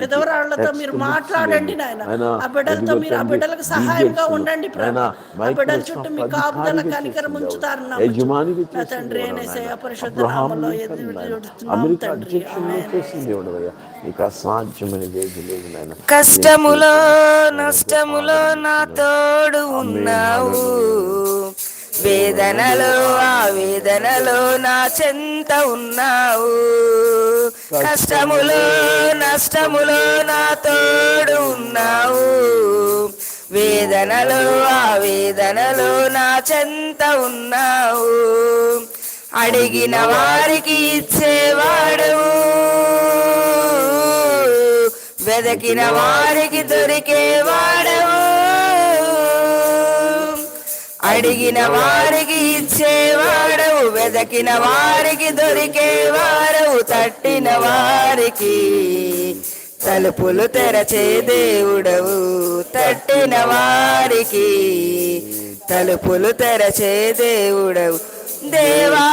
విధవరాళ్లతో మీరు మాట్లాడండి నాయన. ఆ బిడ్డలతో మీరు ఆ బిడ్డలకు సహాయంగా ఉండండి ప్రభు. ఆ బిడ్డల చుట్టూ మీ కాపుదల కనికరం ఉంచుతారు నా తండ్రి. యేసయ్య పరిశుద్ధ నామములో ఎదురుస్తున్నాం తండ్రి. కష్టములో నష్టములో నా తోడు ఉన్నావు, వేదనలో ఆవేదనలో నా చెంత ఉన్నావు. కష్టములో నష్టములో నా తోడు ఉన్నావు, వేదనలో ఆవేదనలో నా చెంత ఉన్నావు. అడిగిన వారికి ఇచ్చేవాడవు, వెదకిన వారికి దొరికేవాడవు. అడిగిన వారికి ఇచ్చేవాడవు, వెదకిన వారికి దొరికేవాడవు. తట్టిన వారికి తలుపులు తెరచే దేవుడవు, తట్టిన వారికి తలుపులు తెరచే దేవుడవు. దేవా